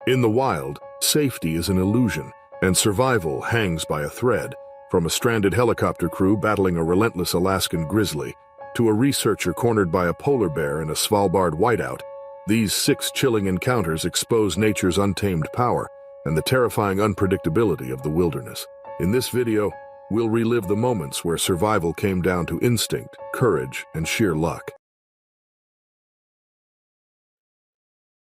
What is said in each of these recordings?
In the wild, safety is an illusion, and survival hangs by a thread. From a stranded helicopter crew battling a relentless Alaskan grizzly, to a researcher cornered by a polar bear in a Svalbard whiteout, these 6 chilling encounters expose nature's untamed power and the terrifying unpredictability of the wilderness. In this video, we'll relive the moments where survival came down to instinct, courage, and sheer luck.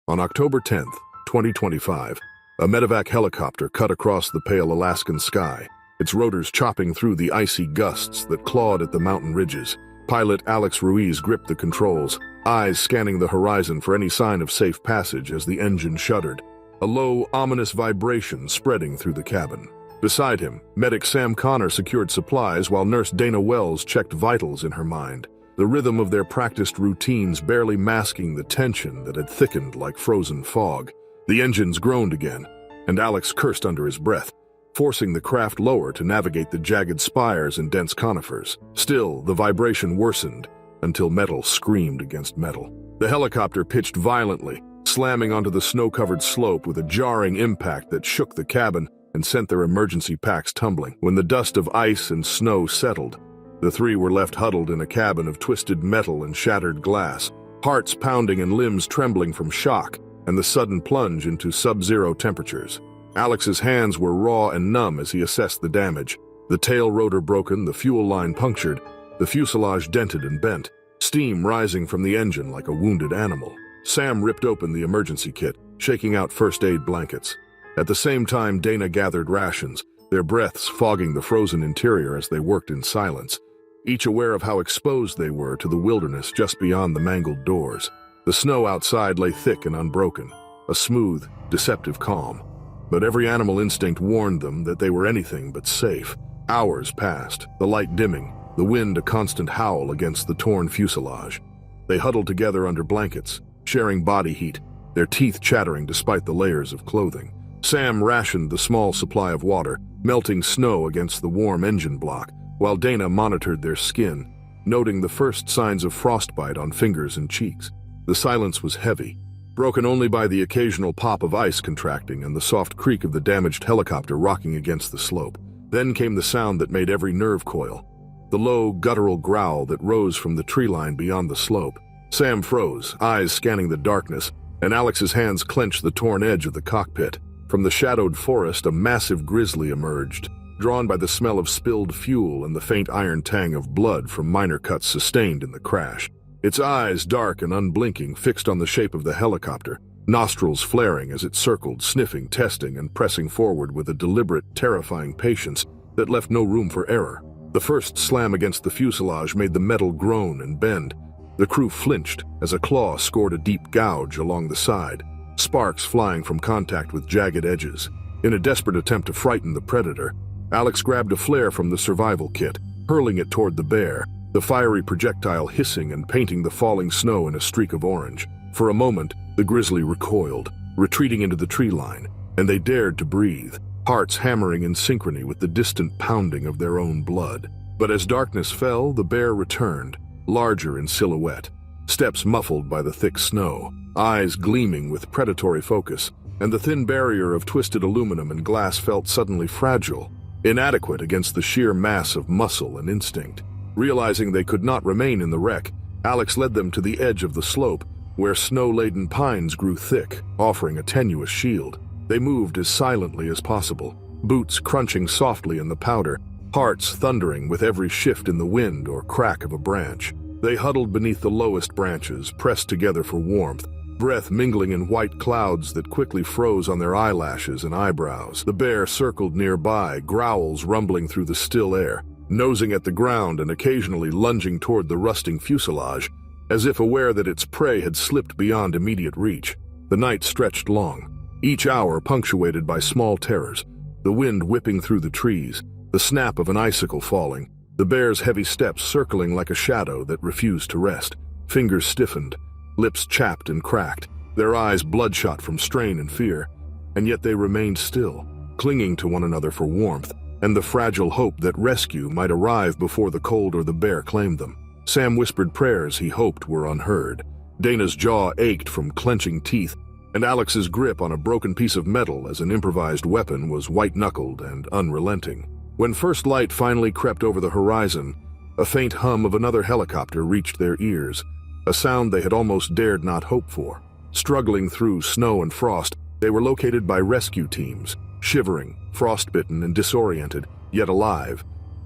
On October 10th, 2025, a medevac helicopter cut across the pale Alaskan sky, its rotors chopping through the icy gusts that clawed at the mountain ridges. Pilot Alex Ruiz gripped the controls, eyes scanning the horizon for any sign of safe passage as the engine shuddered, a low, ominous vibration spreading through the cabin. Beside him, medic Sam Connor secured supplies while nurse Dana Wells checked vitals in her mind, the rhythm of their practiced routines barely masking the tension that had thickened like frozen fog. The engines groaned again, and Alex cursed under his breath, forcing the craft lower to navigate the jagged spires and dense conifers. Still, the vibration worsened until metal screamed against metal. The helicopter pitched violently, slamming onto the snow-covered slope with a jarring impact that shook the cabin and sent their emergency packs tumbling. When the dust of ice and snow settled, the 3 were left huddled in a cabin of twisted metal and shattered glass, hearts pounding and limbs trembling from shock and the sudden plunge into sub-zero temperatures. Alex's hands were raw and numb as he assessed the damage. The tail rotor broken, the fuel line punctured, the fuselage dented and bent, steam rising from the engine like a wounded animal. Sam ripped open the emergency kit, shaking out first aid blankets. At the same time, Dana gathered rations, their breaths fogging the frozen interior as they worked in silence, each aware of how exposed they were to the wilderness just beyond the mangled doors. The snow outside lay thick and unbroken, a smooth, deceptive calm. But every animal instinct warned them that they were anything but safe. Hours passed, the light dimming, the wind a constant howl against the torn fuselage. They huddled together under blankets, sharing body heat, their teeth chattering despite the layers of clothing. Sam rationed the small supply of water, melting snow against the warm engine block, while Dana monitored their skin, noting the first signs of frostbite on fingers and cheeks. The silence was heavy, broken only by the occasional pop of ice contracting and the soft creak of the damaged helicopter rocking against the slope. Then came the sound that made every nerve coil, the low, guttural growl that rose from the tree line beyond the slope. Sam froze, eyes scanning the darkness, and Alex's hands clenched the torn edge of the cockpit. From the shadowed forest, a massive grizzly emerged, drawn by the smell of spilled fuel and the faint iron tang of blood from minor cuts sustained in the crash. Its eyes, dark and unblinking, fixed on the shape of the helicopter, nostrils flaring as it circled, sniffing, testing, and pressing forward with a deliberate, terrifying patience that left no room for error. The first slam against the fuselage made the metal groan and bend. The crew flinched as a claw scored a deep gouge along the side, sparks flying from contact with jagged edges. In a desperate attempt to frighten the predator, Alex grabbed a flare from the survival kit, hurling it toward the bear, the fiery projectile hissing and painting the falling snow in a streak of orange. For a moment, the grizzly recoiled, retreating into the tree line, and they dared to breathe, hearts hammering in synchrony with the distant pounding of their own blood. But as darkness fell, the bear returned, larger in silhouette, steps muffled by the thick snow, eyes gleaming with predatory focus, and the thin barrier of twisted aluminum and glass felt suddenly fragile, inadequate against the sheer mass of muscle and instinct. Realizing they could not remain in the wreck, Alex led them to the edge of the slope, where snow-laden pines grew thick, offering a tenuous shield. They moved as silently as possible, boots crunching softly in the powder, hearts thundering with every shift in the wind or crack of a branch. They huddled beneath the lowest branches, pressed together for warmth, breath mingling in white clouds that quickly froze on their eyelashes and eyebrows. The bear circled nearby, growls rumbling through the still air, nosing at the ground and occasionally lunging toward the rusting fuselage, as if aware that its prey had slipped beyond immediate reach. The night stretched long, each hour punctuated by small terrors, the wind whipping through the trees, the snap of an icicle falling, the bear's heavy steps circling like a shadow that refused to rest. Fingers stiffened, lips chapped and cracked, their eyes bloodshot from strain and fear, and yet they remained still, clinging to one another for warmth and the fragile hope that rescue might arrive before the cold or the bear claimed them. Sam whispered prayers he hoped were unheard. Dana's jaw ached from clenching teeth, and Alex's grip on a broken piece of metal as an improvised weapon was white-knuckled and unrelenting. When first light finally crept over the horizon, a faint hum of another helicopter reached their ears, a sound they had almost dared not hope for. Struggling through snow and frost, they were located by rescue teams, shivering, frostbitten, and disoriented, yet alive,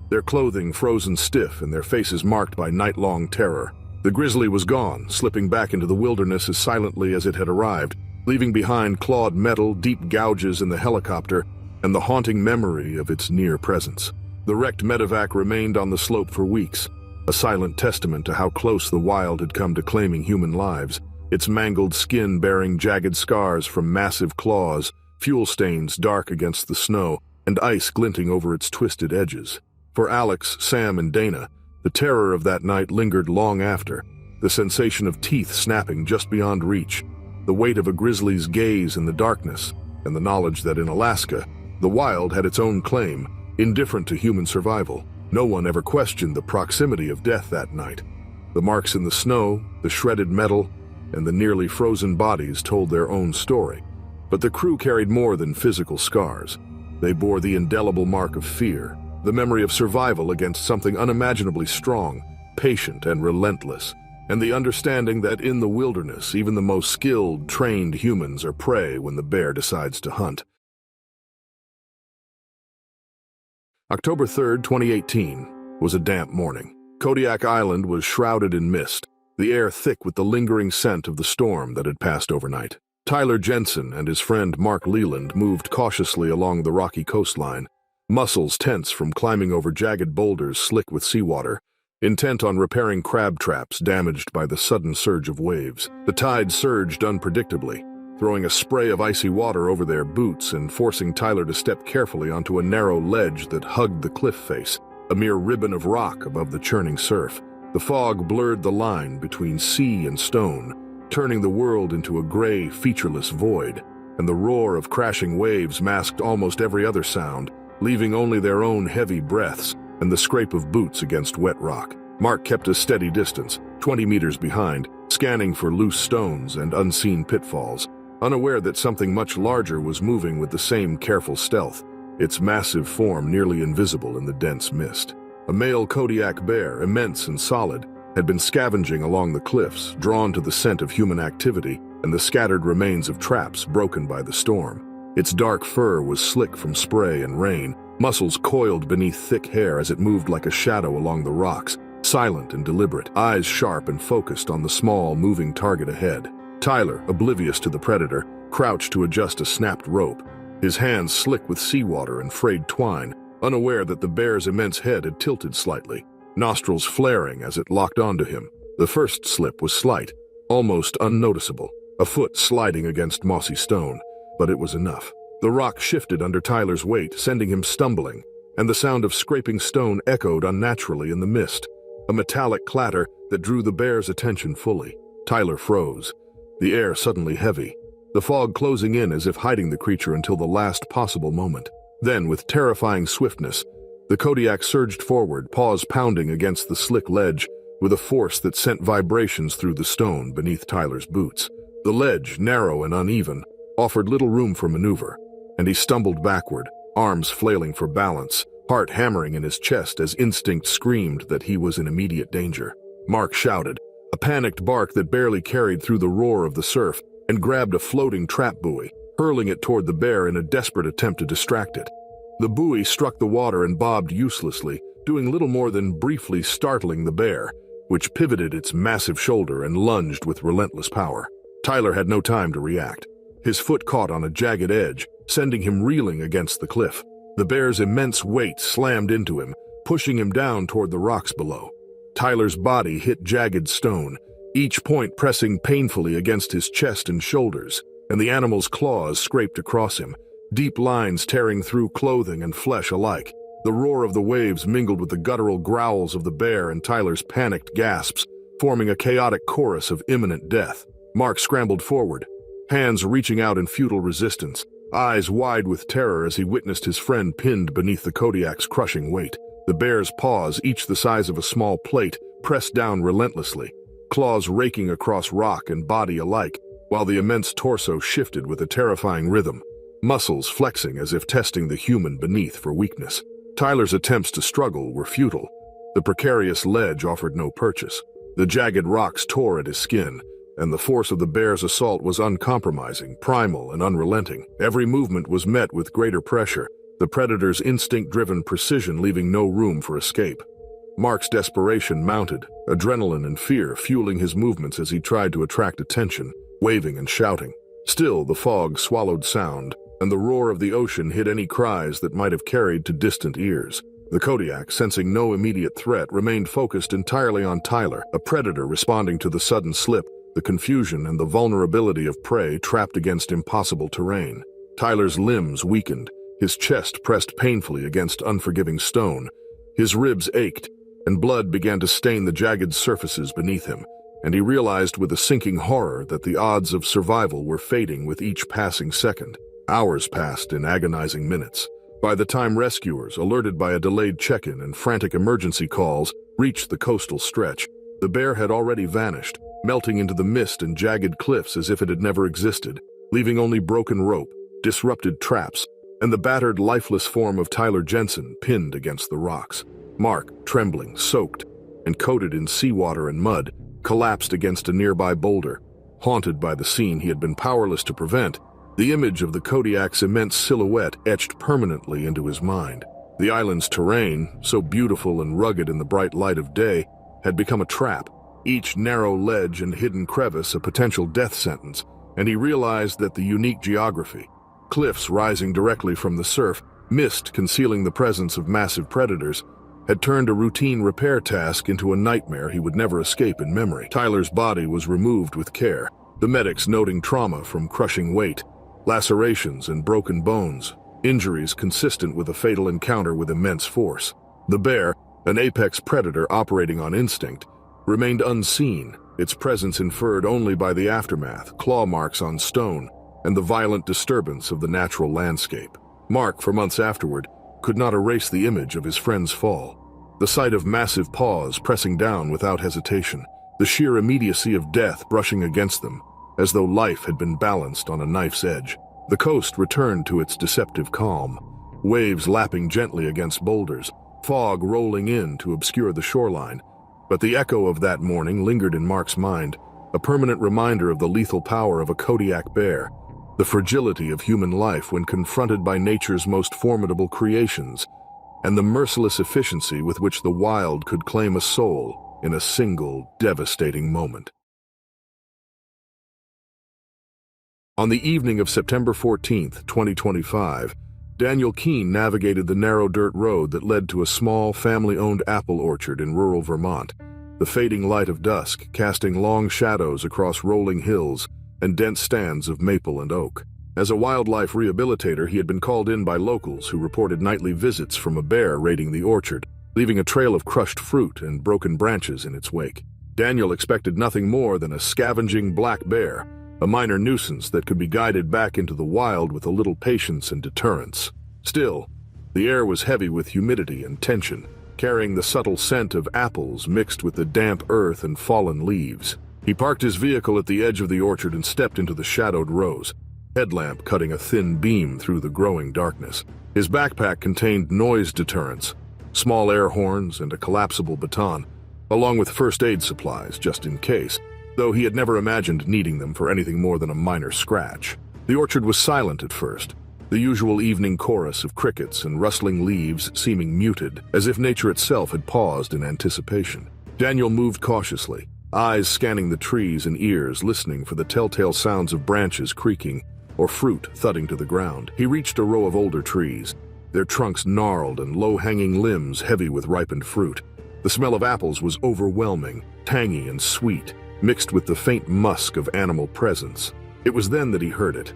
their clothing frozen stiff and their faces marked by night-long terror. The Grizzly was gone, slipping back into the wilderness as silently as it had arrived, leaving behind clawed metal, deep gouges in the helicopter, and the haunting memory of its near presence. The wrecked medevac remained on the slope for weeks, a silent testament to how close the wild had come to claiming human lives, its mangled skin bearing jagged scars from massive claws, fuel stains dark against the snow, and ice glinting over its twisted edges. For Alex, Sam, and Dana, the terror of that night lingered long after, the sensation of teeth snapping just beyond reach, the weight of a grizzly's gaze in the darkness, and the knowledge that in Alaska, the wild had its own claim, indifferent to human survival. No one ever questioned the proximity of death that night. The marks in the snow, the shredded metal, and the nearly frozen bodies told their own story. But the crew carried more than physical scars. They bore the indelible mark of fear, the memory of survival against something unimaginably strong, patient, and relentless, and the understanding that in the wilderness, even the most skilled, trained humans are prey when the bear decides to hunt. October 3rd, 2018, was a damp morning. Kodiak Island was shrouded in mist, the air thick with the lingering scent of the storm that had passed overnight. Tyler Jensen and his friend Mark Leland moved cautiously along the rocky coastline, muscles tense from climbing over jagged boulders slick with seawater, intent on repairing crab traps damaged by the sudden surge of waves. The tide surged unpredictably, throwing a spray of icy water over their boots and forcing Tyler to step carefully onto a narrow ledge that hugged the cliff face, a mere ribbon of rock above the churning surf. The fog blurred the line between sea and stone, turning the world into a gray, featureless void, and the roar of crashing waves masked almost every other sound, leaving only their own heavy breaths and the scrape of boots against wet rock. Mark kept a steady distance, 20 meters behind, scanning for loose stones and unseen pitfalls, unaware that something much larger was moving with the same careful stealth, its massive form nearly invisible in the dense mist. A male Kodiak bear, immense and solid, had been scavenging along the cliffs, drawn to the scent of human activity and the scattered remains of traps broken by the storm. Its dark fur was slick from spray and rain, muscles coiled beneath thick hair as it moved like a shadow along the rocks, silent and deliberate, eyes sharp and focused on the small, moving target ahead. Tyler, oblivious to the predator, crouched to adjust a snapped rope, his hands slick with seawater and frayed twine, unaware that the bear's immense head had tilted slightly, nostrils flaring as it locked onto him. The first slip was slight, almost unnoticeable, a foot sliding against mossy stone, but it was enough. The rock shifted under Tyler's weight, sending him stumbling, and the sound of scraping stone echoed unnaturally in the mist, a metallic clatter that drew the bear's attention fully. Tyler froze, the air suddenly heavy, the fog closing in as if hiding the creature until the last possible moment. Then, with terrifying swiftness, the Kodiak surged forward, paws pounding against the slick ledge with a force that sent vibrations through the stone beneath Tyler's boots. The ledge, narrow and uneven, offered little room for maneuver, and he stumbled backward, arms flailing for balance, heart hammering in his chest as instinct screamed that he was in immediate danger. Mark shouted, a panicked bark that barely carried through the roar of the surf, and grabbed a floating trap buoy, hurling it toward the bear in a desperate attempt to distract it. The buoy struck the water and bobbed uselessly, doing little more than briefly startling the bear, which pivoted its massive shoulder and lunged with relentless power. Tyler had no time to react. His foot caught on a jagged edge, sending him reeling against the cliff. The bear's immense weight slammed into him, pushing him down toward the rocks below. Tyler's body hit jagged stone, each point pressing painfully against his chest and shoulders, and the animal's claws scraped across him, deep lines tearing through clothing and flesh alike. The roar of the waves mingled with the guttural growls of the bear and Tyler's panicked gasps, forming a chaotic chorus of imminent death. Mark scrambled forward, hands reaching out in futile resistance, eyes wide with terror as he witnessed his friend pinned beneath the Kodiak's crushing weight. The bear's paws, each the size of a small plate, pressed down relentlessly, claws raking across rock and body alike, while the immense torso shifted with a terrifying rhythm, muscles flexing as if testing the human beneath for weakness. Tyler's attempts to struggle were futile. The precarious ledge offered no purchase. The jagged rocks tore at his skin, and the force of the bear's assault was uncompromising, primal, and unrelenting. Every movement was met with greater pressure, the predator's instinct-driven precision leaving no room for escape. Mark's desperation mounted, adrenaline and fear fueling his movements as he tried to attract attention, waving and shouting. Still, the fog swallowed sound, and the roar of the ocean hid any cries that might have carried to distant ears. The Kodiak, sensing no immediate threat, remained focused entirely on Tyler, a predator responding to the sudden slip, the confusion and the vulnerability of prey trapped against impossible terrain. Tyler's limbs weakened, his chest pressed painfully against unforgiving stone. His ribs ached, and blood began to stain the jagged surfaces beneath him, and he realized with a sinking horror that the odds of survival were fading with each passing second. Hours passed in agonizing minutes. By the time rescuers, alerted by a delayed check-in and frantic emergency calls, reached the coastal stretch, the bear had already vanished, melting into the mist and jagged cliffs as if it had never existed, leaving only broken rope, disrupted traps, and the battered, lifeless form of Tyler Jensen pinned against the rocks. Mark, trembling, soaked, and coated in seawater and mud, collapsed against a nearby boulder. Haunted by the scene he had been powerless to prevent, the image of the Kodiak's immense silhouette etched permanently into his mind. The island's terrain, so beautiful and rugged in the bright light of day, had become a trap, each narrow ledge and hidden crevice a potential death sentence, and he realized that the unique geography, cliffs rising directly from the surf, mist concealing the presence of massive predators, had turned a routine repair task into a nightmare he would never escape in memory. Tyler's body was removed with care, the medics noting trauma from crushing weight, lacerations and broken bones, injuries consistent with a fatal encounter with immense force. The bear, an apex predator operating on instinct, remained unseen, its presence inferred only by the aftermath, claw marks on stone, and the violent disturbance of the natural landscape. Mark, for months afterward, could not erase the image of his friend's fall. The sight of massive paws pressing down without hesitation, the sheer immediacy of death brushing against them, as though life had been balanced on a knife's edge. The coast returned to its deceptive calm, waves lapping gently against boulders, fog rolling in to obscure the shoreline. But the echo of that morning lingered in Mark's mind, a permanent reminder of the lethal power of a Kodiak bear, the fragility of human life when confronted by nature's most formidable creations, and the merciless efficiency with which the wild could claim a soul in a single, devastating moment. On the evening of September 14, 2025, Daniel Keene navigated the narrow dirt road that led to a small, family-owned apple orchard in rural Vermont, the fading light of dusk casting long shadows across rolling hills and dense stands of maple and oak. As a wildlife rehabilitator, he had been called in by locals who reported nightly visits from a bear raiding the orchard, leaving a trail of crushed fruit and broken branches in its wake. Daniel expected nothing more than a scavenging black bear, a minor nuisance that could be guided back into the wild with a little patience and deterrence. Still, the air was heavy with humidity and tension, carrying the subtle scent of apples mixed with the damp earth and fallen leaves. He parked his vehicle at the edge of the orchard and stepped into the shadowed rows, headlamp cutting a thin beam through the growing darkness. His backpack contained noise deterrents, small air horns, and a collapsible baton, along with first aid supplies just in case, though he had never imagined needing them for anything more than a minor scratch. The orchard was silent at first, the usual evening chorus of crickets and rustling leaves seeming muted, as if nature itself had paused in anticipation. Daniel moved cautiously, eyes scanning the trees and ears listening for the telltale sounds of branches creaking or fruit thudding to the ground. He reached a row of older trees, their trunks gnarled and low-hanging limbs heavy with ripened fruit. The smell of apples was overwhelming, tangy and sweet, mixed with the faint musk of animal presence. It was then that he heard it,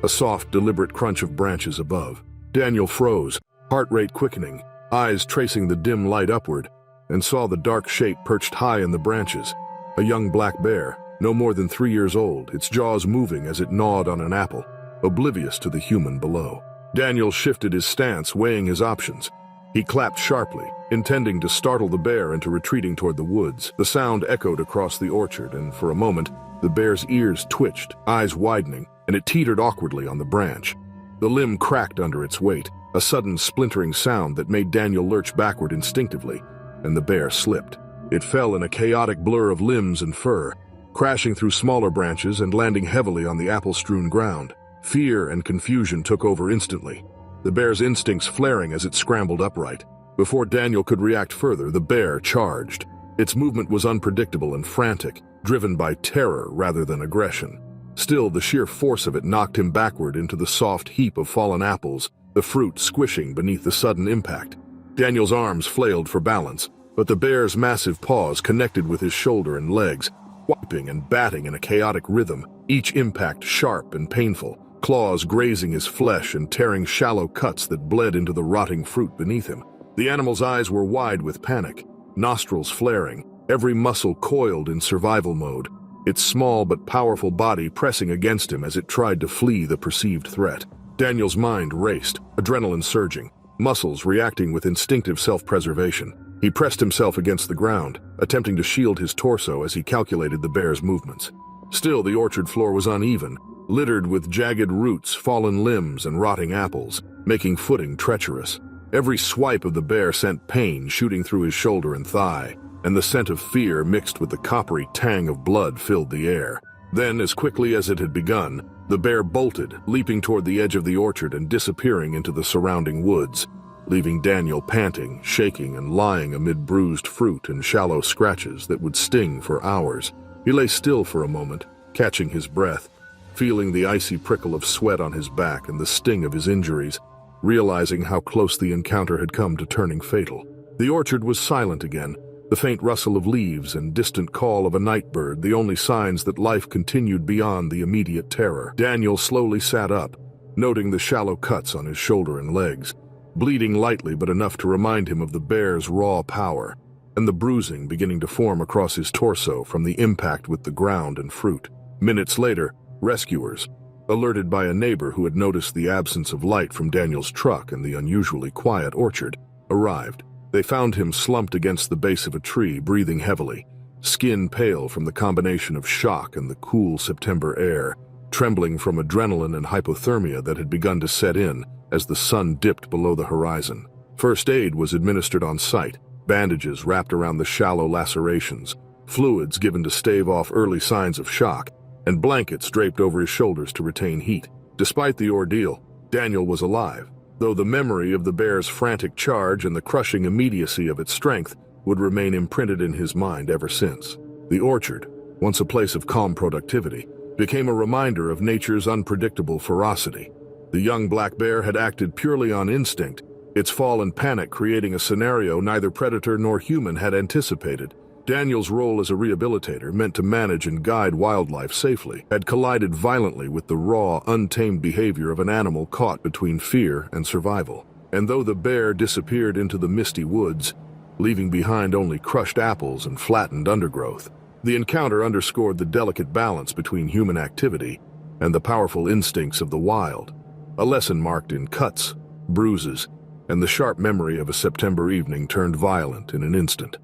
a soft, deliberate crunch of branches above. Daniel froze, heart rate quickening, eyes tracing the dim light upward, and saw the dark shape perched high in the branches, a young black bear, no more than 3 years old, its jaws moving as it gnawed on an apple, oblivious to the human below. Daniel shifted his stance, weighing his options. He clapped sharply, intending to startle the bear into retreating toward the woods. The sound echoed across the orchard, and for a moment, The bear's ears twitched, eyes widening, and it teetered awkwardly on the branch. The limb cracked under its weight, a sudden splintering sound that made Daniel lurch backward instinctively, and the bear slipped. It fell in a chaotic blur of limbs and fur, crashing through smaller branches and landing heavily on the apple-strewn ground. Fear and confusion took over instantly, the bear's instincts flaring as it scrambled upright. Before Daniel could react further, the bear charged. Its movement was unpredictable and frantic, driven by terror rather than aggression. Still, the sheer force of it knocked him backward into the soft heap of fallen apples, the fruit squishing beneath the sudden impact. Daniel's arms flailed for balance, but the bear's massive paws connected with his shoulder and legs, wiping and batting in a chaotic rhythm, each impact sharp and painful, claws grazing his flesh and tearing shallow cuts that bled into the rotting fruit beneath him. The animal's eyes were wide with panic, nostrils flaring, every muscle coiled in survival mode, its small but powerful body pressing against him as it tried to flee the perceived threat. Daniel's mind raced, adrenaline surging, muscles reacting with instinctive self-preservation. He pressed himself against the ground, attempting to shield his torso as he calculated the bear's movements. Still, the orchard floor was uneven, littered with jagged roots, fallen limbs, and rotting apples, making footing treacherous. Every swipe of the bear sent pain shooting through his shoulder and thigh, and the scent of fear mixed with the coppery tang of blood filled the air. Then, as quickly as it had begun, the bear bolted, leaping toward the edge of the orchard and disappearing into the surrounding woods, leaving Daniel panting, shaking, and lying amid bruised fruit and shallow scratches that would sting for hours. He lay still for a moment, catching his breath, feeling the icy prickle of sweat on his back and the sting of his injuries, realizing how close the encounter had come to turning fatal. The orchard was silent again, the faint rustle of leaves and distant call of a night bird the only signs that life continued beyond the immediate terror. Daniel slowly sat up, noting the shallow cuts on his shoulder and legs, bleeding lightly but enough to remind him of the bear's raw power, and the bruising beginning to form across his torso from the impact with the ground and fruit. Minutes later, rescuers, alerted by a neighbor who had noticed the absence of light from Daniel's truck and the unusually quiet orchard, arrived. They found him slumped against the base of a tree, breathing heavily, skin pale from the combination of shock and the cool September air, trembling from adrenaline and hypothermia that had begun to set in as the sun dipped below the horizon. First aid was administered on site, bandages wrapped around the shallow lacerations, fluids given to stave off early signs of shock, and blankets draped over his shoulders to retain heat. Despite the ordeal, Daniel was alive, though the memory of the bear's frantic charge and the crushing immediacy of its strength would remain imprinted in his mind ever since. The orchard, once a place of calm productivity, became a reminder of nature's unpredictable ferocity. The young black bear had acted purely on instinct, its fall in panic creating a scenario neither predator nor human had anticipated. Daniel's role as a rehabilitator, meant to manage and guide wildlife safely, had collided violently with the raw, untamed behavior of an animal caught between fear and survival. And though the bear disappeared into the misty woods, leaving behind only crushed apples and flattened undergrowth, the encounter underscored the delicate balance between human activity and the powerful instincts of the wild, a lesson marked in cuts, bruises, and the sharp memory of a September evening turned violent in an instant.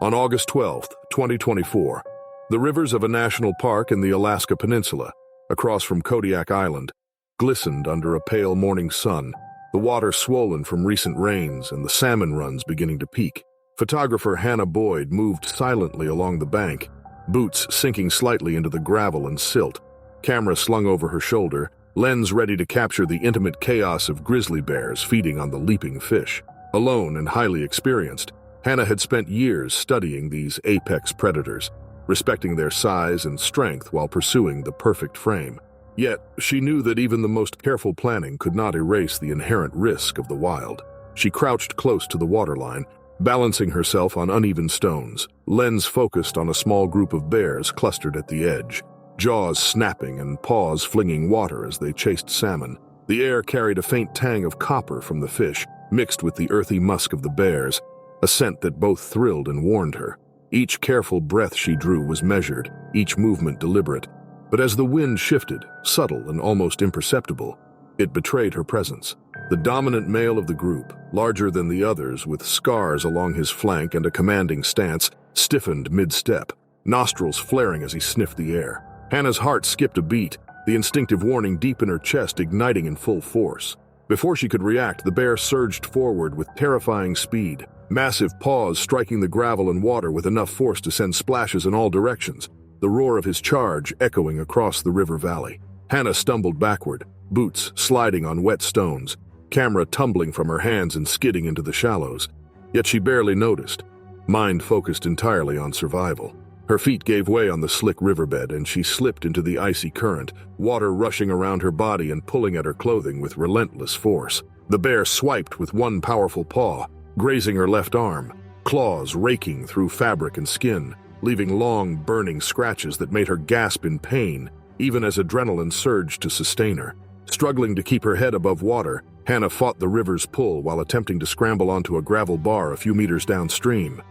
On August 12, 2024, the rivers of a national park in the Alaska Peninsula, across from Kodiak Island, glistened under a pale morning sun, the water swollen from recent rains and the salmon runs beginning to peak. Photographer Hannah Boyd moved silently along the bank, boots sinking slightly into the gravel and silt, camera slung over her shoulder, lens ready to capture the intimate chaos of grizzly bears feeding on the leaping fish. Alone and highly experienced, Hannah had spent years studying these apex predators, respecting their size and strength while pursuing the perfect frame. Yet, she knew that even the most careful planning could not erase the inherent risk of the wild. She crouched close to the waterline, balancing herself on uneven stones, lens focused on a small group of bears clustered at the edge, jaws snapping and paws flinging water as they chased salmon. The air carried a faint tang of copper from the fish, mixed with the earthy musk of the bears, a scent that both thrilled and warned her. Each careful breath she drew was measured, each movement deliberate. But as the wind shifted, subtle and almost imperceptible, it betrayed her presence. The dominant male of the group, larger than the others with scars along his flank and a commanding stance, stiffened mid-step. nostrils flaring as he sniffed the air. Hannah's heart skipped a beat, the instinctive warning deep in her chest igniting in full force. Before she could react, the bear surged forward with terrifying speed, massive paws striking the gravel and water with enough force to send splashes in all directions, the roar of his charge echoing across the river valley. Hannah stumbled backward, boots sliding on wet stones, camera tumbling from her hands and skidding into the shallows. Yet she barely noticed, mind focused entirely on survival. Her feet gave way on the slick riverbed and she slipped into the icy current, water rushing around her body and pulling at her clothing with relentless force. The bear swiped with one powerful paw, grazing her left arm, claws raking through fabric and skin, leaving long, burning scratches that made her gasp in pain, even as adrenaline surged to sustain her. Struggling to keep her head above water, Hannah fought the river's pull while attempting to scramble onto a gravel bar a few meters downstream.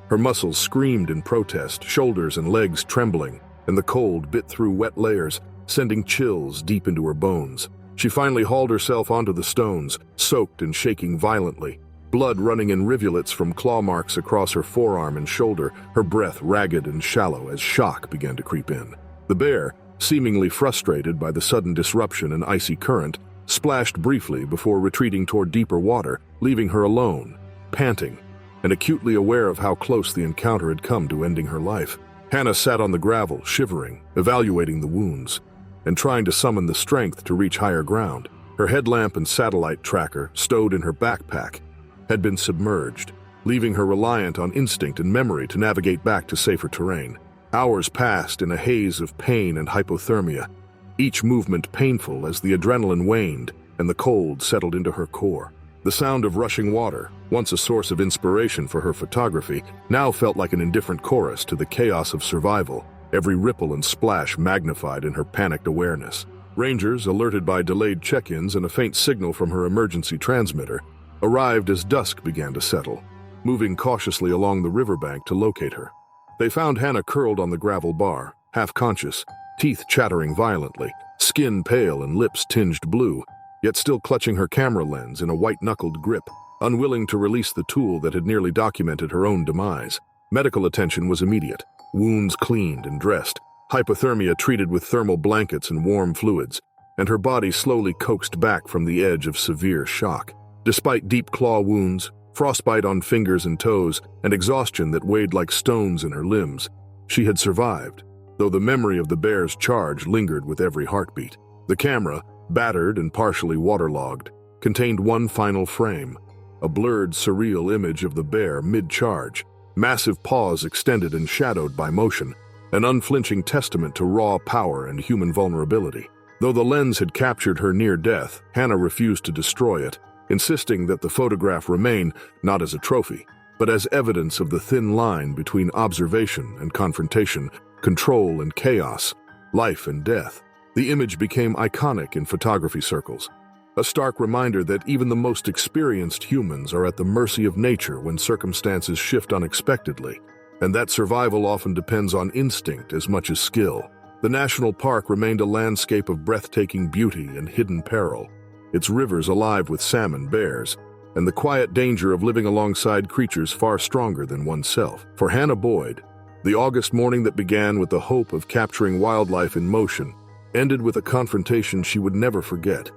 Her muscles screamed in protest, shoulders and legs trembling, and the cold bit through wet layers, sending chills deep into her bones. She finally hauled herself onto the stones, soaked and shaking violently, blood running in rivulets from claw marks across her forearm and shoulder, her breath ragged and shallow as shock began to creep in. The bear, seemingly frustrated by the sudden disruption and icy current, splashed briefly before retreating toward deeper water, leaving her alone, panting, and acutely aware of how close the encounter had come to ending her life. Hannah sat on the gravel, shivering, evaluating the wounds, and trying to summon the strength to reach higher ground. Her headlamp and satellite tracker, stowed in her backpack, had been submerged, leaving her reliant on instinct and memory to navigate back to safer terrain. Hours passed in a haze of pain and hypothermia, each movement painful as the adrenaline waned and the cold settled into her core. The sound of rushing water, once a source of inspiration for her photography, now felt like an indifferent chorus to the chaos of survival, every ripple and splash magnified in her panicked awareness. Rangers, alerted by delayed check-ins and a faint signal from her emergency transmitter, arrived as dusk began to settle, moving cautiously along the riverbank to locate her. They found Hannah curled on the gravel bar, half-conscious, teeth chattering violently, skin pale and lips tinged blue, yet still clutching her camera lens in a white-knuckled grip, unwilling to release the tool that had nearly documented her own demise. Medical attention was immediate, wounds cleaned and dressed, hypothermia treated with thermal blankets and warm fluids, and her body slowly coaxed back from the edge of severe shock. Despite deep claw wounds, frostbite on fingers and toes, and exhaustion that weighed like stones in her limbs, she had survived, though the memory of the bear's charge lingered with every heartbeat. The camera, battered and partially waterlogged, contained one final frame, a blurred, surreal image of the bear mid-charge, massive paws extended and shadowed by motion, an unflinching testament to raw power and human vulnerability. Though the lens had captured her near death, Hannah refused to destroy it, insisting that the photograph remain not as a trophy, but as evidence of the thin line between observation and confrontation, control and chaos, life and death. The image became iconic in photography circles, a stark reminder that even the most experienced humans are at the mercy of nature when circumstances shift unexpectedly, and that survival often depends on instinct as much as skill. The national park remained a landscape of breathtaking beauty and hidden peril, its rivers alive with salmon, bears, and the quiet danger of living alongside creatures far stronger than oneself. For Hannah Boyd, the August morning that began with the hope of capturing wildlife in motion ended with a confrontation she would never forget,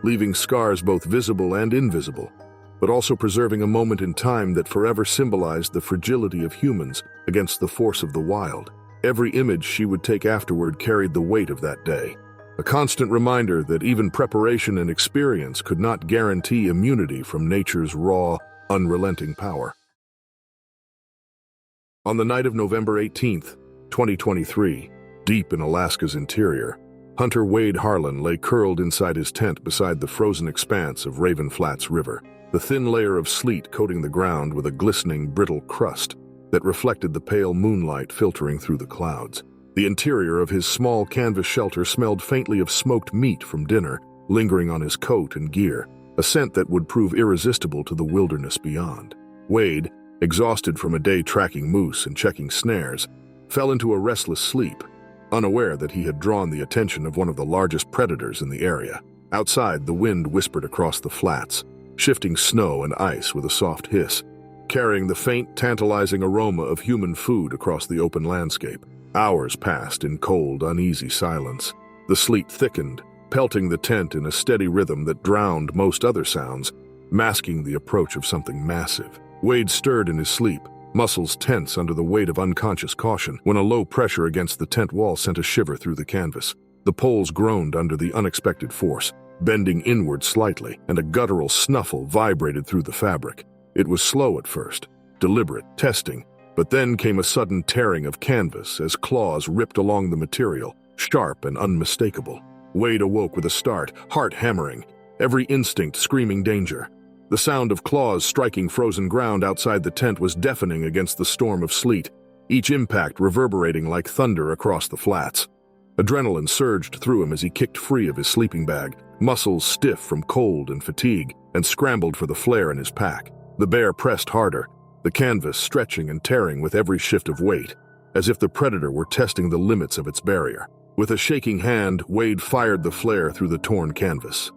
leaving scars both visible and invisible, but also preserving a moment in time that forever symbolized the fragility of humans against the force of the wild. Every image she would take afterward carried the weight of that day, a constant reminder that even preparation and experience could not guarantee immunity from nature's raw, unrelenting power. On the night of November 18th, 2023, deep in Alaska's interior, Hunter Wade Harlan lay curled inside his tent beside the frozen expanse of Raven Flats River, the thin layer of sleet coating the ground with a glistening, brittle crust that reflected the pale moonlight filtering through the clouds. The interior of his small canvas shelter smelled faintly of smoked meat from dinner, lingering on his coat and gear, a scent that would prove irresistible to the wilderness beyond. Wade, exhausted from a day tracking moose and checking snares, fell into a restless sleep, unaware that he had drawn the attention of one of the largest predators in the area. Outside, the wind whispered across the flats, shifting snow and ice with a soft hiss, carrying the faint, tantalizing aroma of human food across the open landscape. Hours passed in cold, uneasy silence. The sleet thickened, pelting the tent in a steady rhythm that drowned most other sounds, masking the approach of something massive. Wade stirred in his sleep, muscles tense under the weight of unconscious caution, when a low pressure against the tent wall sent a shiver through the canvas. The poles groaned under the unexpected force, bending inward slightly, and a guttural snuffle vibrated through the fabric. It was slow at first, deliberate, testing, but then came a sudden tearing of canvas as claws ripped along the material, sharp and unmistakable. Wade awoke with a start, heart hammering, every instinct screaming danger. The sound of claws striking frozen ground outside the tent was deafening against the storm of sleet, each impact reverberating like thunder across the flats. Adrenaline surged through him as he kicked free of his sleeping bag, muscles stiff from cold and fatigue, and scrambled for the flare in his pack. The bear pressed harder, the canvas stretching and tearing with every shift of weight, as if the predator were testing the limits of its barrier. With a shaking hand, Wade fired the flare through the torn canvas.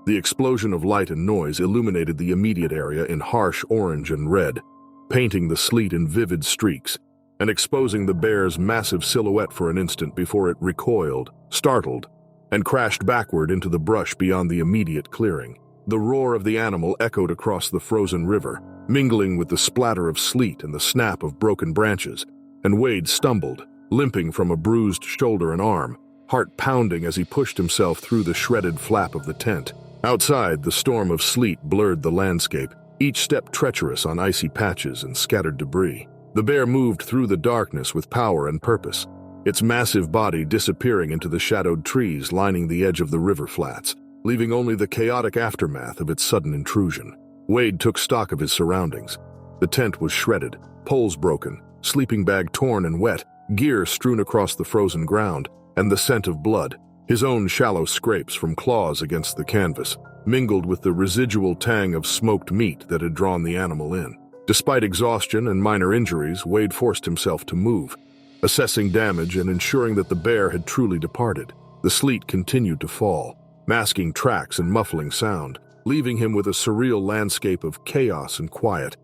The explosion of light and noise illuminated the immediate area in harsh orange and red, painting the sleet in vivid streaks, and exposing the bear's massive silhouette for an instant before it recoiled, startled, and crashed backward into the brush beyond the immediate clearing. The roar of the animal echoed across the frozen river, mingling with the splatter of sleet and the snap of broken branches, and Wade stumbled, limping from a bruised shoulder and arm, heart pounding as he pushed himself through the shredded flap of the tent. Outside, the storm of sleet blurred the landscape, each step treacherous on icy patches and scattered debris. The bear moved through the darkness with power and purpose, its massive body disappearing into the shadowed trees lining the edge of the river flats, leaving only the chaotic aftermath of its sudden intrusion. Wade took stock of his surroundings. The tent was shredded, poles broken, sleeping bag torn and wet, gear strewn across the frozen ground, and the scent of blood. His own shallow scrapes from claws against the canvas, mingled with the residual tang of smoked meat that had drawn the animal in. Despite exhaustion and minor injuries, Wade forced himself to move, assessing damage and ensuring that the bear had truly departed. The sleet continued to fall, masking tracks and muffling sound, leaving him with a surreal landscape of chaos and quiet.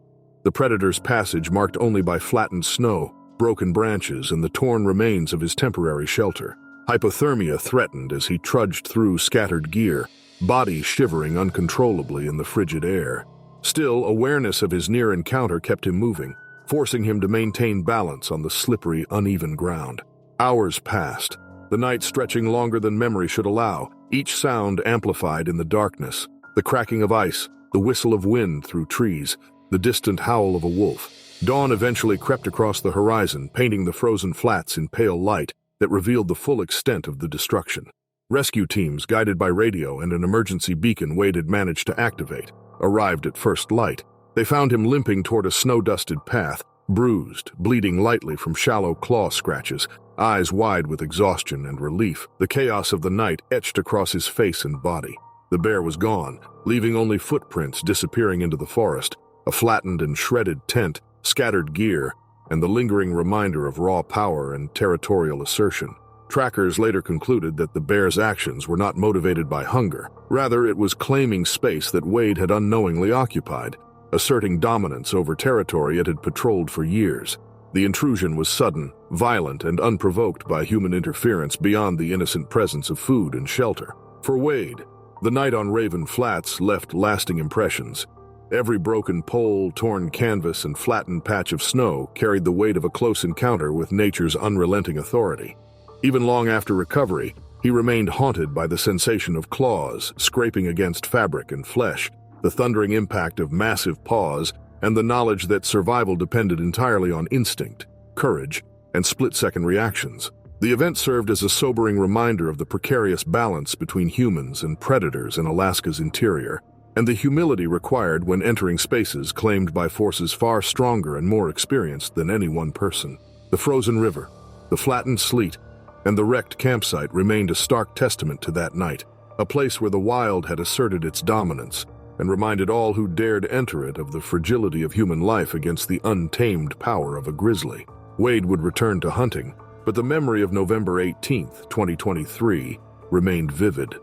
The predator's passage marked only by flattened snow, broken branches, and the torn remains of his temporary shelter. Hypothermia threatened as he trudged through scattered gear, body shivering uncontrollably in the frigid air. Still, awareness of his near encounter kept him moving, forcing him to maintain balance on the slippery, uneven ground. Hours passed, the night stretching longer than memory should allow, each sound amplified in the darkness: the cracking of ice, the whistle of wind through trees, the distant howl of a wolf. Dawn eventually crept across the horizon, painting the frozen flats in pale light that revealed the full extent of the destruction. Rescue teams, guided by radio and an emergency beacon Wade had managed to activate, arrived at first light. They found him limping toward a snow-dusted path, bruised, bleeding lightly from shallow claw scratches, eyes wide with exhaustion and relief. The chaos of the night etched across his face and body. The bear was gone, leaving only footprints disappearing into the forest, a flattened and shredded tent, scattered gear, and the lingering reminder of raw power and territorial assertion. Trackers later concluded that the bear's actions were not motivated by hunger. Rather, it was claiming space that Wade had unknowingly occupied, asserting dominance over territory it had patrolled for years. The intrusion was sudden, violent, and unprovoked by human interference beyond the innocent presence of food and shelter. For Wade, the night on Raven Flats left lasting impressions. Every broken pole, torn canvas, and flattened patch of snow carried the weight of a close encounter with nature's unrelenting authority. Even long after recovery, he remained haunted by the sensation of claws scraping against fabric and flesh, the thundering impact of massive paws, and the knowledge that survival depended entirely on instinct, courage, and split-second reactions. The event served as a sobering reminder of the precarious balance between humans and predators in Alaska's interior, and the humility required when entering spaces claimed by forces far stronger and more experienced than any one person. The frozen river, the flattened sleet, and the wrecked campsite remained a stark testament to that night, a place where the wild had asserted its dominance and reminded all who dared enter it of the fragility of human life against the untamed power of a grizzly. Wade would return to hunting, but the memory of November 18, 2023, remained vivid.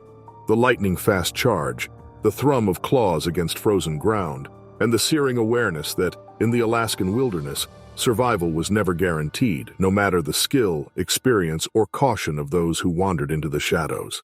The lightning-fast charge, the thrum of claws against frozen ground, and the searing awareness that, in the Alaskan wilderness, survival was never guaranteed, no matter the skill, experience, or caution of those who wandered into the shadows.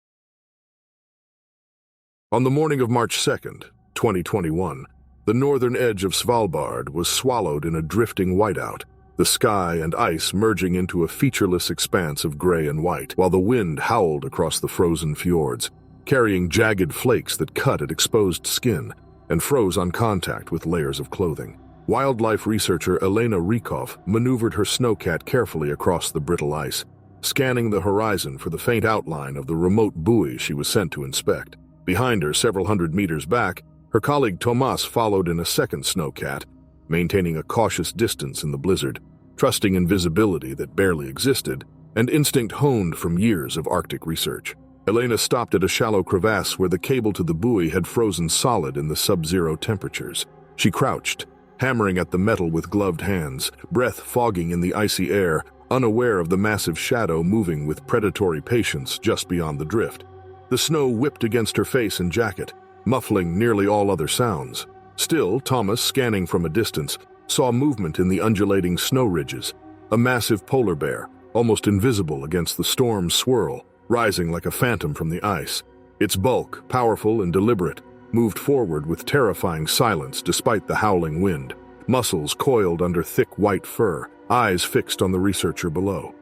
On the morning of March 2nd, 2021, the northern edge of Svalbard was swallowed in a drifting whiteout, the sky and ice merging into a featureless expanse of gray and white, while the wind howled across the frozen fjords, carrying jagged flakes that cut at exposed skin and froze on contact with layers of clothing. Wildlife researcher Elena Rykov maneuvered her snowcat carefully across the brittle ice, scanning the horizon for the faint outline of the remote buoy she was sent to inspect. Behind her, several hundred meters back, her colleague Tomas followed in a second snowcat, maintaining a cautious distance in the blizzard, trusting in visibility that barely existed, and instinct honed from years of Arctic research. Elena stopped at a shallow crevasse where the cable to the buoy had frozen solid in the sub-zero temperatures. She crouched, hammering at the metal with gloved hands, breath fogging in the icy air, unaware of the massive shadow moving with predatory patience just beyond the drift. The snow whipped against her face and jacket, muffling nearly all other sounds. Still, Thomas, scanning from a distance, saw movement in the undulating snow ridges, a massive polar bear, almost invisible against the storm's swirl, rising like a phantom from the ice. Its bulk, powerful and deliberate, moved forward with terrifying silence despite the howling wind, muscles coiled under thick white fur, eyes fixed on the researcher below.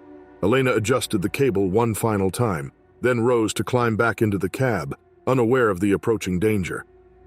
Elena adjusted the cable one final time, then rose to climb back into the cab, unaware of the approaching danger.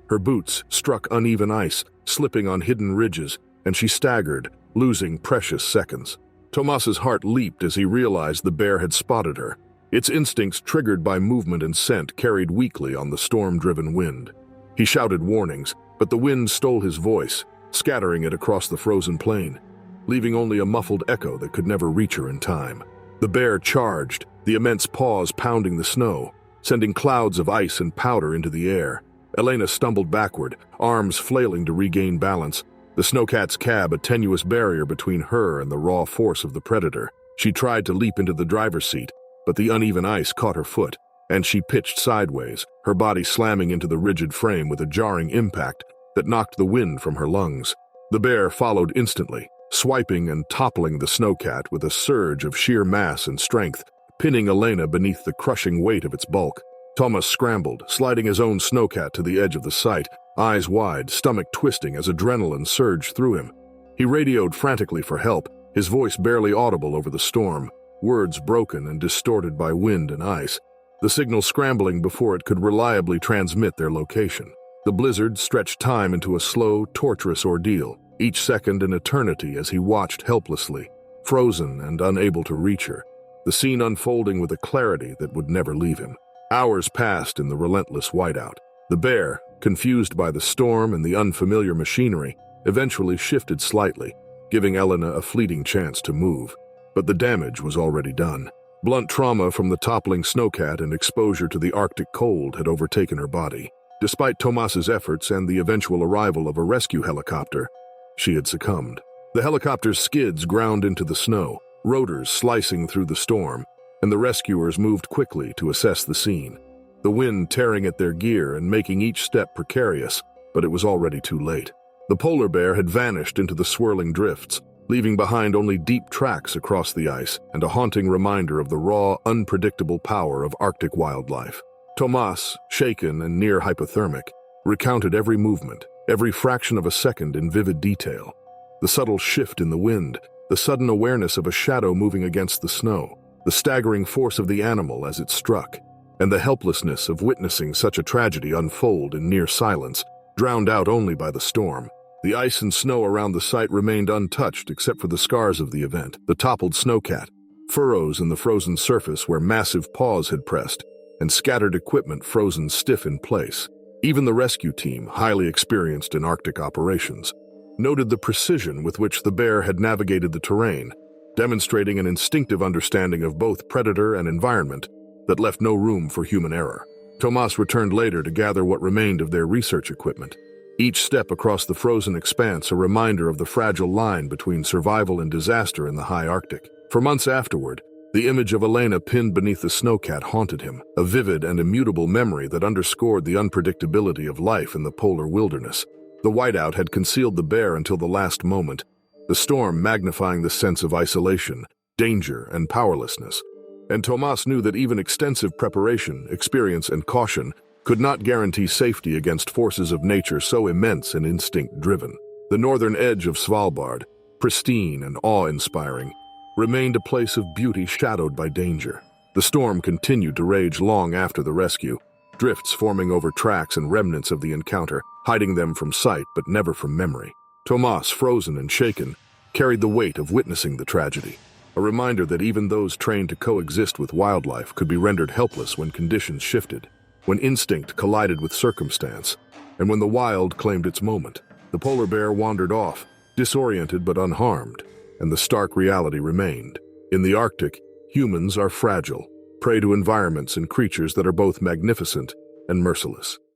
Her boots struck uneven ice, slipping on hidden ridges, and she staggered, losing precious seconds. Tomas's heart leaped as he realized the bear had spotted her. Its instincts, triggered by movement and scent, carried weakly on the storm-driven wind. He shouted warnings, but the wind stole his voice, scattering it across the frozen plain, leaving only a muffled echo that could never reach her in time. The bear charged, the immense paws pounding the snow, sending clouds of ice and powder into the air. Elena stumbled backward, arms flailing to regain balance, the snowcat's cab a tenuous barrier between her and the raw force of the predator. She tried to leap into the driver's seat, but the uneven ice caught her foot, and she pitched sideways, her body slamming into the rigid frame with a jarring impact that knocked the wind from her lungs. The bear followed instantly, swiping and toppling the snowcat with a surge of sheer mass and strength, pinning Elena beneath the crushing weight of its bulk. Thomas scrambled, sliding his own snowcat to the edge of the site, eyes wide, stomach twisting as adrenaline surged through him. He radioed frantically for help, his voice barely audible over the storm, words broken and distorted by wind and ice, the signal scrambling before it could reliably transmit their location. The blizzard stretched time into a slow, torturous ordeal, each second an eternity as he watched helplessly, frozen and unable to reach her, the scene unfolding with a clarity that would never leave him. Hours passed in the relentless whiteout. The bear, confused by the storm and the unfamiliar machinery, eventually shifted slightly, giving Elena a fleeting chance to move. But the damage was already done. Blunt trauma from the toppling snowcat and exposure to the Arctic cold had overtaken her body. Despite Tomas's efforts and the eventual arrival of a rescue helicopter, she had succumbed. The helicopter's skids ground into the snow, rotors slicing through the storm, and the rescuers moved quickly to assess the scene. The wind tearing at their gear and making each step precarious, but it was already too late. The polar bear had vanished into the swirling drifts, leaving behind only deep tracks across the ice and a haunting reminder of the raw, unpredictable power of Arctic wildlife. Tomas, shaken and near hypothermic, recounted every movement, every fraction of a second in vivid detail. The subtle shift in the wind, the sudden awareness of a shadow moving against the snow, the staggering force of the animal as it struck, and the helplessness of witnessing such a tragedy unfold in near silence, drowned out only by the storm. The ice and snow around the site remained untouched except for the scars of the event, the toppled snowcat, furrows in the frozen surface where massive paws had pressed, and scattered equipment frozen stiff in place. Even the rescue team, highly experienced in Arctic operations, noted the precision with which the bear had navigated the terrain, demonstrating an instinctive understanding of both predator and environment that left no room for human error. Tomas returned later to gather what remained of their research equipment, each step across the frozen expanse a reminder of the fragile line between survival and disaster in the high Arctic. For months afterward, the image of Elena pinned beneath the snowcat haunted him, a vivid and immutable memory that underscored the unpredictability of life in the polar wilderness. The whiteout had concealed the bear until the last moment, the storm magnifying the sense of isolation, danger, and powerlessness. And Tomas knew that even extensive preparation, experience, and caution could not guarantee safety against forces of nature so immense and instinct-driven. The northern edge of Svalbard, pristine and awe-inspiring, remained a place of beauty shadowed by danger. The storm continued to rage long after the rescue, drifts forming over tracks and remnants of the encounter, hiding them from sight but never from memory. Tomas, frozen and shaken, carried the weight of witnessing the tragedy, a reminder that even those trained to coexist with wildlife could be rendered helpless when conditions shifted, when instinct collided with circumstance, and when the wild claimed its moment. The polar bear wandered off, disoriented but unharmed, and the stark reality remained. In the Arctic, humans are fragile, prey to environments and creatures that are both magnificent and merciless.